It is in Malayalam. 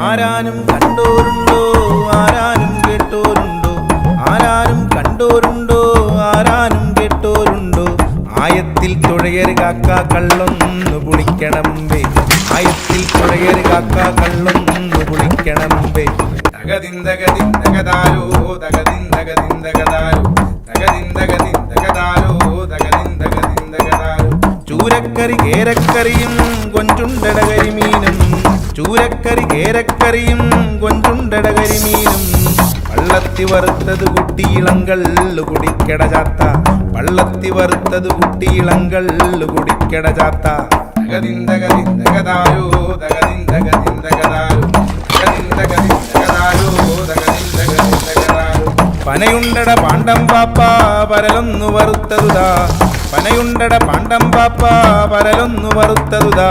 ആരാനും കണ്ടോരുണ്ടോ ആരാനും കേട്ടോരുണ്ടോ ആരാനും കണ്ടോരുണ്ടോ ആരാനും കേട്ടോരുണ്ടോ ആയത്തിൽ തുഴയര് കാക്ക കള്ളൊന്നു കുളിക്കണമ്പേ ആയത്തിൽ തുഴയര് കാക്ക കള്ളൊന്നു കുളിക്കണമ്പേ തകതിന്തകതിന്തകതാരോ തകതിന്തകതിന്തകതാരോ തകതിന്തകതിന്തകതാരോ തകതിന്തകതിന്തകതാരോ ചൂരക്കറി കേരക്കറിയും കൊഞ്ചുണ്ടട കരിമീനും ചൂരക്കറി കേരക്കറിയും കൊഞ്ചുണ്ടട കരിമീനും പള്ളത്തി വറുത്തത് കുട്ടിയിളങ്കള്ളു കുടിക്കട ചാത്ത പള്ളത്തി വറുത്തത് കുട്ടിയിളങ്കള്ളു കുടിക്കട ചാത്ത തകതിന്തകതിന്തകതാരോ തകതിന്തകതിന്തകതാരോ തകതിന്തകതിന്തകതാരോ തകതിന്തകതിന്തകതാരോ പനയുണ്ടട പാണ്ഡം പാപ്പ പരലൊന്നു വറുത്തതുതാ പനയുണ്ടട പാണ്ഡം പാപ്പ പരലൊന്നു വറുത്തതുതാ